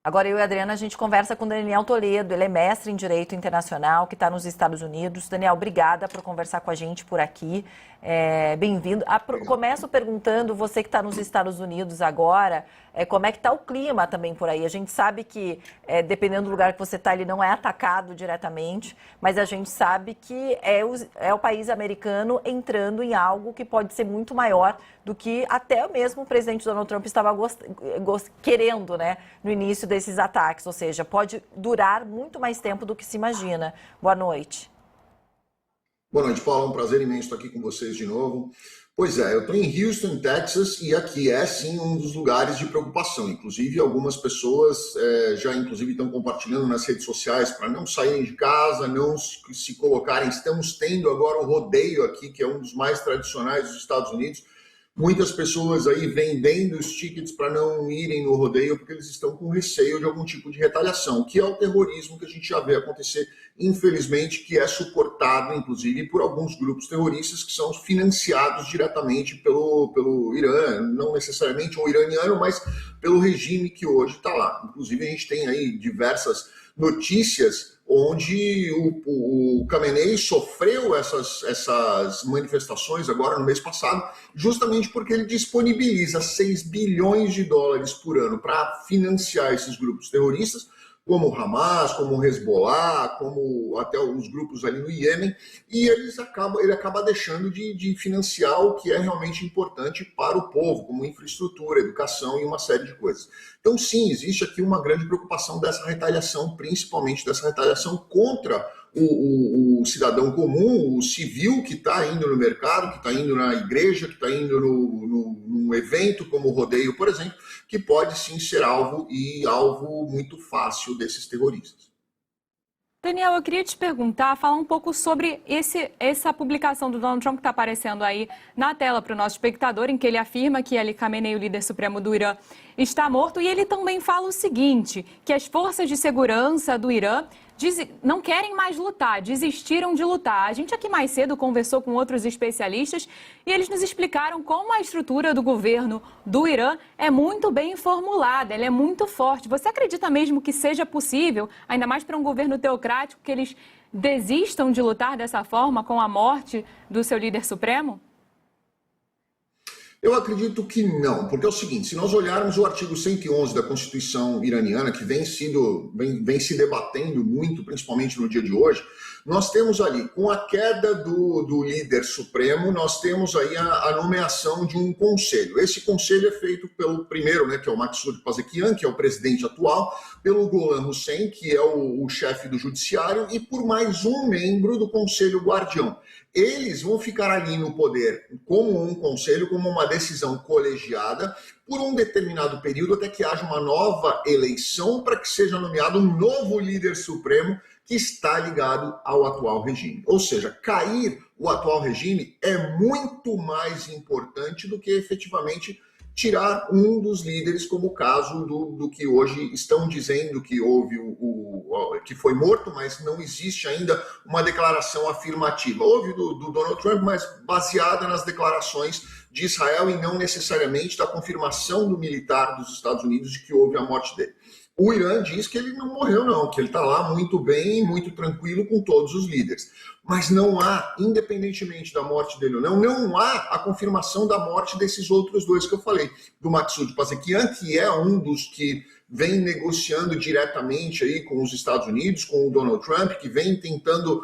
Agora eu e a Adriana, a gente conversa com o Daniel Toledo, ele é mestre em Direito Internacional, que está nos Estados Unidos. Daniel, obrigada por conversar com a gente por aqui. Bem-vindo. Começo perguntando, você que está nos Estados Unidos agora, como é que está o clima também por aí? A gente sabe que, dependendo do lugar que você está, ele não é atacado diretamente, mas a gente sabe que é o país americano entrando em algo que pode ser muito maior do que até mesmo o presidente Donald Trump estava querendo, né, no início desses ataques, ou seja, pode durar muito mais tempo do que se imagina. Boa noite. Boa noite, Paulo. É um prazer imenso estar aqui com vocês de novo. Pois é, eu estou em Houston, Texas, e aqui é sim um dos lugares de preocupação. Inclusive, algumas pessoas já inclusive estão compartilhando nas redes sociais para não saírem de casa, não se colocarem. Estamos tendo agora o rodeio aqui, que é um dos mais tradicionais dos Estados Unidos. Muitas pessoas aí vendendo os tickets para não irem no rodeio porque eles estão com receio de algum tipo de retaliação, que é o terrorismo que a gente já vê acontecer, infelizmente, que é suportado, inclusive, por alguns grupos terroristas que são financiados diretamente pelo Irã, não necessariamente o iraniano, mas pelo regime que hoje está lá. Inclusive, a gente tem aí diversas notícias onde o Khamenei sofreu essas manifestações agora no mês passado, justamente porque ele disponibiliza 6 bilhões de dólares por ano para financiar esses grupos terroristas, como o Hamas, como o Hezbollah, como até os grupos ali no Iêmen, e ele acaba deixando de financiar o que é realmente importante para o povo, como infraestrutura, educação e uma série de coisas. Então, sim, existe aqui uma grande preocupação dessa retaliação, principalmente dessa retaliação contra o cidadão comum, o civil que está indo no mercado, que está indo na igreja, que está indo num evento como o rodeio, por exemplo, que pode sim ser alvo muito fácil desses terroristas. Daniel, eu queria te perguntar, falar um pouco sobre essa publicação do Donald Trump que está aparecendo aí na tela para o nosso espectador, em que ele afirma que Ali Khamenei, o líder supremo do Irã, está morto. E ele também fala o seguinte, que as forças de segurança do Irã não querem mais lutar, desistiram de lutar. A gente aqui mais cedo conversou com outros especialistas e eles nos explicaram como a estrutura do governo do Irã é muito bem formulada, ela é muito forte. Você acredita mesmo que seja possível, ainda mais para um governo teocrático, que eles desistam de lutar dessa forma com a morte do seu líder supremo? Eu acredito que não, porque é o seguinte, se nós olharmos o artigo 111 da Constituição iraniana, que vem se debatendo muito, principalmente no dia de hoje, nós temos ali, com a queda do líder supremo, nós temos aí a nomeação de um conselho. Esse conselho é feito pelo primeiro, né, que é o Maksud Pezeshkian, que é o presidente atual, pelo Gholam Hussein, que é o chefe do judiciário, e por mais um membro do Conselho Guardião. Eles vão ficar ali no poder como um conselho, como uma decisão colegiada, por um determinado período, até que haja uma nova eleição para que seja nomeado um novo líder supremo que está ligado ao atual regime. Ou seja, cair o atual regime é muito mais importante do que efetivamente tirar um dos líderes, como o caso do que hoje estão dizendo que houve que foi morto, mas não existe ainda uma declaração afirmativa. Houve do Donald Trump, mas baseada nas declarações de Israel e não necessariamente da confirmação do militar dos Estados Unidos de que houve a morte dele. O Irã diz que ele não morreu não, que ele está lá muito bem, muito tranquilo com todos os líderes. Mas não há, independentemente da morte dele ou não há a confirmação da morte desses outros dois que eu falei. Do Maksud Pezeshkian, que é um dos que vem negociando diretamente aí com os Estados Unidos, com o Donald Trump, que vem tentando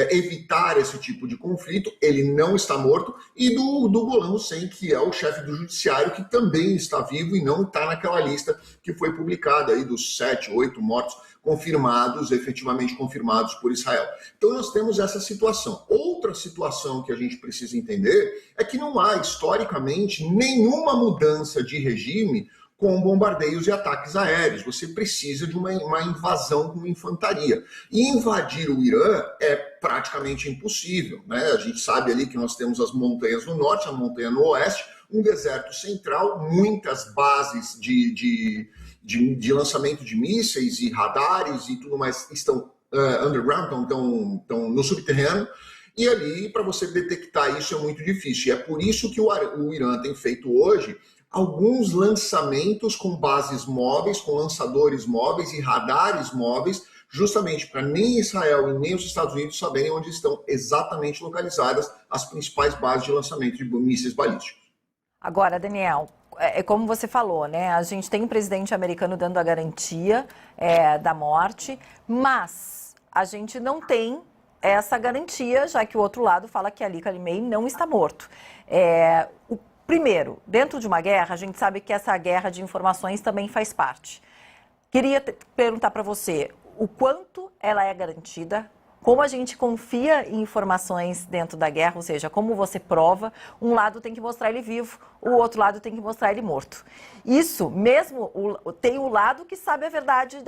evitar esse tipo de conflito, ele não está morto, e do Gholam Hussein, que é o chefe do judiciário, que também está vivo e não está naquela lista que foi publicada aí dos 7, 8 mortos confirmados, efetivamente confirmados por Israel. Então nós temos essa situação. Outra situação que a gente precisa entender é que não há, historicamente, nenhuma mudança de regime com bombardeios e ataques aéreos. Você precisa de uma invasão com infantaria. E invadir o Irã é praticamente impossível, né? A gente sabe ali que nós temos as montanhas no norte, a montanha no oeste, um deserto central, muitas bases de lançamento de mísseis e radares e tudo mais estão underground, estão no subterrâneo. E ali, para você detectar isso é muito difícil. E é por isso que o Irã tem feito hoje alguns lançamentos com bases móveis, com lançadores móveis e radares móveis, justamente para nem Israel e nem os Estados Unidos saberem onde estão exatamente localizadas as principais bases de lançamento de mísseis balísticos. Agora, Daniel, é como você falou, né? A gente tem um presidente americano dando a garantia da morte, mas a gente não tem essa garantia, já que o outro lado fala que Ali Khamenei não está morto. Primeiro, dentro de uma guerra, a gente sabe que essa guerra de informações também faz parte. Queria perguntar para você o quanto ela é garantida, como a gente confia em informações dentro da guerra, ou seja, como você prova, um lado tem que mostrar ele vivo, o outro lado tem que mostrar ele morto. Isso mesmo, tem o lado que sabe a verdade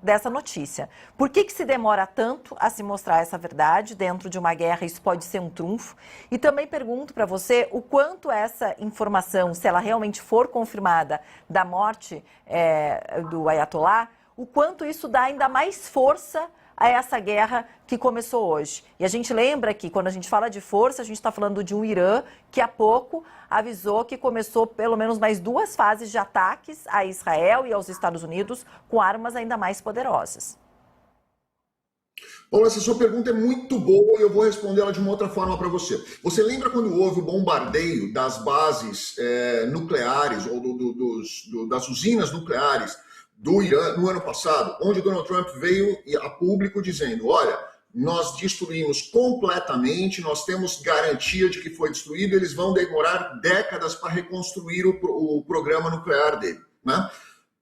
dessa notícia. Por que se demora tanto a se mostrar essa verdade dentro de uma guerra? Isso pode ser um trunfo. E também pergunto para você o quanto essa informação, se ela realmente for confirmada da morte do Ayatollah, o quanto isso dá ainda mais força a essa guerra que começou hoje. E a gente lembra que quando a gente fala de força, a gente está falando de um Irã que há pouco avisou que começou pelo menos mais 2 fases de ataques a Israel e aos Estados Unidos com armas ainda mais poderosas. Bom, essa sua pergunta é muito boa e eu vou responder ela de uma outra forma para você. Você lembra quando houve o bombardeio das bases nucleares ou das usinas nucleares do Irã no ano passado, onde Donald Trump veio a público dizendo, olha, nós destruímos completamente, nós temos garantia de que foi destruído, eles vão demorar décadas para reconstruir o programa nuclear dele, né?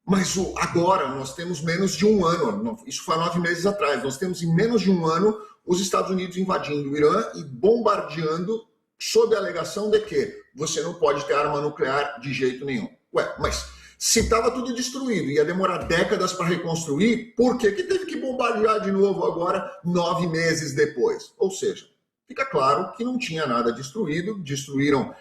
Mas agora nós temos menos de um ano, isso foi 9 meses atrás, nós temos em menos de um ano os Estados Unidos invadindo o Irã e bombardeando sob a alegação de que você não pode ter arma nuclear de jeito nenhum. Ué, mas se estava tudo destruído e ia demorar décadas para reconstruir, por que teve que bombardear de novo agora 9 meses depois? Ou seja, fica claro que não tinha nada destruído, destruíram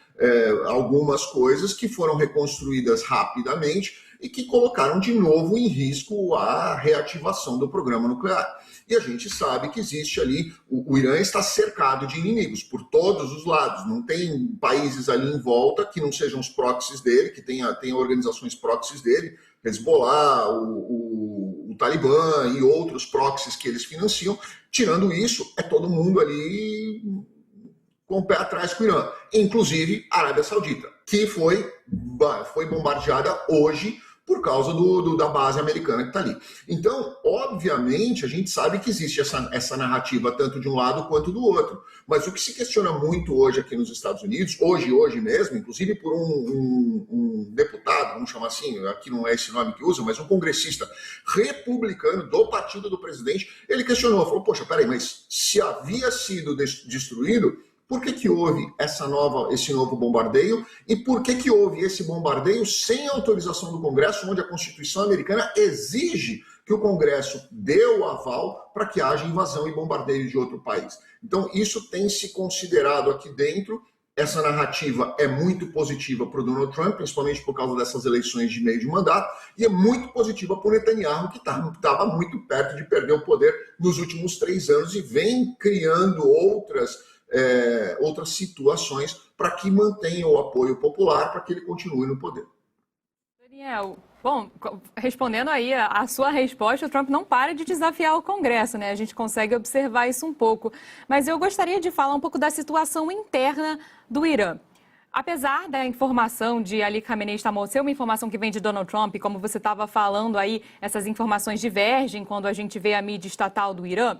algumas coisas que foram reconstruídas rapidamente e que colocaram de novo em risco a reativação do programa nuclear. E a gente sabe que existe ali, o Irã está cercado de inimigos por todos os lados, não tem países ali em volta que não sejam os proxies dele, que tenha organizações proxies dele, Hezbollah, o Talibã e outros proxies que eles financiam. Tirando isso, é todo mundo ali com o pé atrás com o Irã, inclusive a Arábia Saudita, que foi bombardeada hoje por causa da base americana que está ali. Então, obviamente, a gente sabe que existe essa narrativa tanto de um lado quanto do outro. Mas o que se questiona muito hoje aqui nos Estados Unidos, hoje mesmo, inclusive por um deputado, vamos chamar assim, aqui não é esse nome que usa, mas um congressista republicano do partido do presidente, ele questionou, falou, poxa, peraí, mas se havia sido destruído, por que houve esse novo bombardeio e por que houve esse bombardeio sem autorização do Congresso, onde a Constituição americana exige que o Congresso dê o aval para que haja invasão e bombardeio de outro país? Então, isso tem se considerado aqui dentro. Essa narrativa é muito positiva para o Donald Trump, principalmente por causa dessas eleições de meio de mandato, e é muito positiva para o Netanyahu, que estava muito perto de perder o poder nos últimos 3 anos e vem criando outras situações para que mantenha o apoio popular, para que ele continue no poder. Daniel, bom, respondendo aí a sua resposta, o Trump não para de desafiar o Congresso, né? A gente consegue observar isso um pouco. Mas eu gostaria de falar um pouco da situação interna do Irã. Apesar da informação de Ali Khamenei estar morto ser uma informação que vem de Donald Trump, como você estava falando aí, essas informações divergem quando a gente vê a mídia estatal do Irã.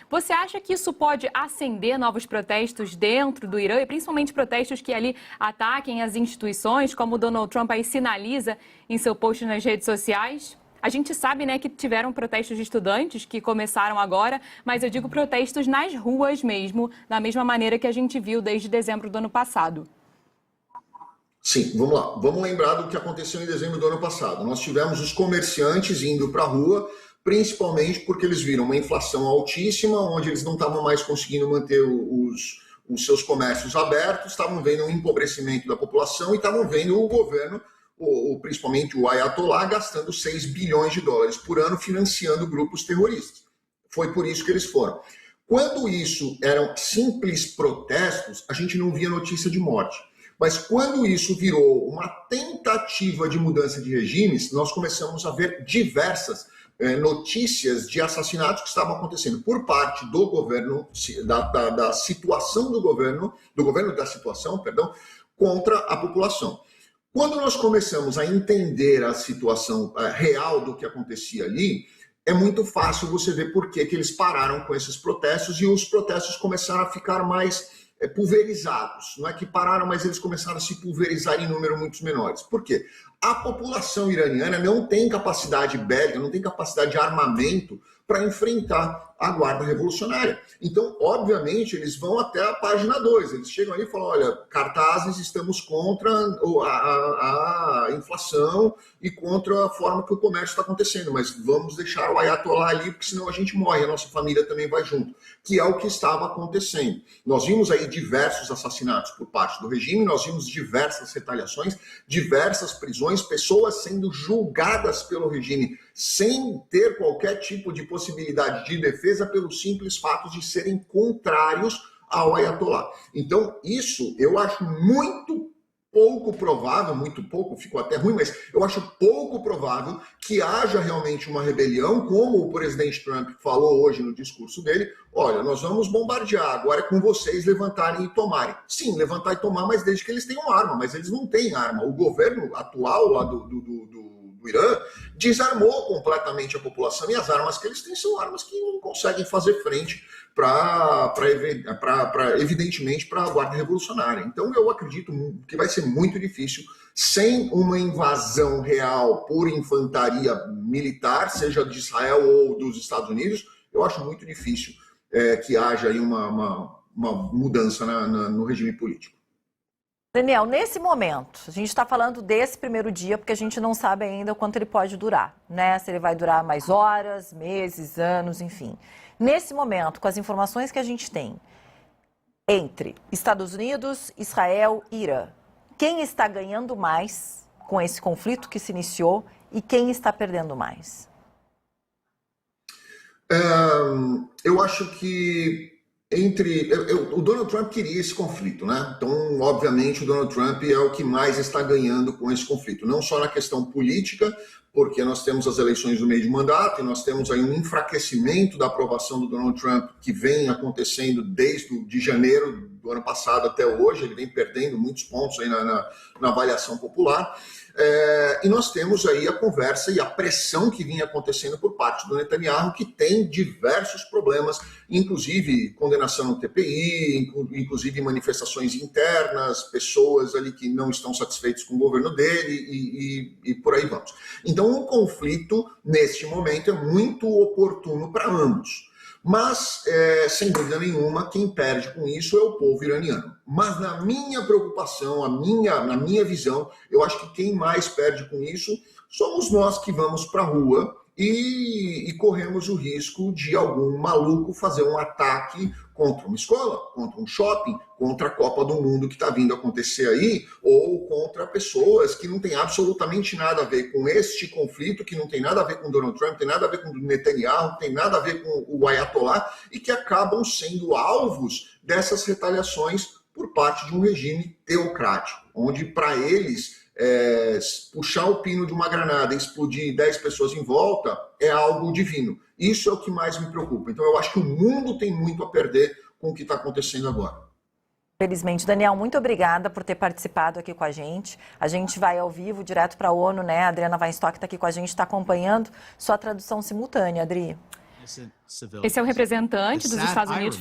Você acha que isso pode acender novos protestos dentro do Irã e principalmente protestos que ali ataquem as instituições, como o Donald Trump aí sinaliza em seu post nas redes sociais? A gente sabe, né, que tiveram protestos de estudantes que começaram agora, mas eu digo protestos nas ruas mesmo, da mesma maneira que a gente viu desde dezembro do ano passado. Sim, vamos lá. Vamos lembrar do que aconteceu em dezembro do ano passado. Nós tivemos os comerciantes indo para a rua, principalmente porque eles viram uma inflação altíssima, onde eles não estavam mais conseguindo manter os seus comércios abertos, estavam vendo um empobrecimento da população e estavam vendo o governo, principalmente o Ayatollah, gastando 6 bilhões de dólares por ano financiando grupos terroristas. Foi por isso que eles foram. Quando isso eram simples protestos, a gente não via notícia de morte. Mas quando isso virou uma tentativa de mudança de regimes, nós começamos a ver diversas notícias de assassinatos que estavam acontecendo por parte do governo, da situação do governo da situação, perdão, contra a população. Quando nós começamos a entender a situação real do que acontecia ali, é muito fácil você ver por que eles pararam com esses protestos e os protestos começaram a ficar mais pulverizados. Não é que pararam, mas eles começaram a se pulverizar em números muito menores. Por quê? A população iraniana não tem capacidade bélica, não tem capacidade de armamento para enfrentar a guarda revolucionária. Então, obviamente, eles vão até a página 2. Eles chegam ali e falam, olha, cartazes, estamos contra a inflação e contra a forma que o comércio está acontecendo, mas vamos deixar o Ayatollah ali, porque senão a gente morre, a nossa família também vai junto, que é o que estava acontecendo. Nós vimos aí diversos assassinatos por parte do regime, nós vimos diversas retaliações, diversas prisões, pessoas sendo julgadas pelo regime sem ter qualquer tipo de possibilidade de defesa pelo simples fato de serem contrários ao Ayatollah. Então, isso eu acho muito pouco provável, muito pouco, ficou até ruim, mas eu acho pouco provável que haja realmente uma rebelião, como o presidente Trump falou hoje no discurso dele, olha, nós vamos bombardear, agora é com vocês levantarem e tomarem. Sim, levantar e tomar, mas desde que eles tenham arma, mas eles não têm arma. O governo atual lá do Irã desarmou completamente a população e as armas que eles têm são armas que não conseguem fazer frente evidentemente para a guarda revolucionária. Então eu acredito que vai ser muito difícil, sem uma invasão real por infantaria militar, seja de Israel ou dos Estados Unidos, eu acho muito difícil que haja aí uma mudança no regime político. Daniel, nesse momento, a gente está falando desse primeiro dia, porque a gente não sabe ainda o quanto ele pode durar, né? Se ele vai durar mais horas, meses, anos, enfim. Nesse momento, com as informações que a gente tem entre Estados Unidos, Israel e Irã, quem está ganhando mais com esse conflito que se iniciou e quem está perdendo mais? Eu acho que o Donald Trump queria esse conflito, né? Então, obviamente, o Donald Trump é o que mais está ganhando com esse conflito. Não só na questão política, porque nós temos as eleições no meio de mandato e nós temos aí um enfraquecimento da aprovação do Donald Trump que vem acontecendo desde de janeiro do ano passado até hoje. Ele vem perdendo muitos pontos aí na avaliação popular. E nós temos aí a conversa e a pressão que vinha acontecendo por parte do Netanyahu, que tem diversos problemas, inclusive condenação no TPI, inclusive manifestações internas, pessoas ali que não estão satisfeitas com o governo dele e por aí vamos. Então, um conflito, neste momento, é muito oportuno para ambos. Mas, sem dúvida nenhuma, quem perde com isso é o povo iraniano. Mas na minha preocupação, na minha visão, eu acho que quem mais perde com isso somos nós que vamos para a rua e corremos o risco de algum maluco fazer um ataque contra uma escola, contra um shopping, contra a Copa do Mundo que está vindo acontecer aí, ou contra pessoas que não têm absolutamente nada a ver com este conflito, que não tem nada a ver com Donald Trump, tem nada a ver com Netanyahu, não tem nada a ver com o Ayatollah, e que acabam sendo alvos dessas retaliações por parte de um regime teocrático, onde para eles puxar o pino de uma granada e explodir 10 pessoas em volta é algo divino. Isso é o que mais me preocupa. Então eu acho que o mundo tem muito a perder com o que está acontecendo agora. Felizmente. Daniel, muito obrigada por ter participado aqui com a gente. A gente vai ao vivo, direto para a ONU, né? A Adriana Weinstock está aqui com a gente, está acompanhando sua tradução simultânea, Adri. Esse é o representante dos Estados Unidos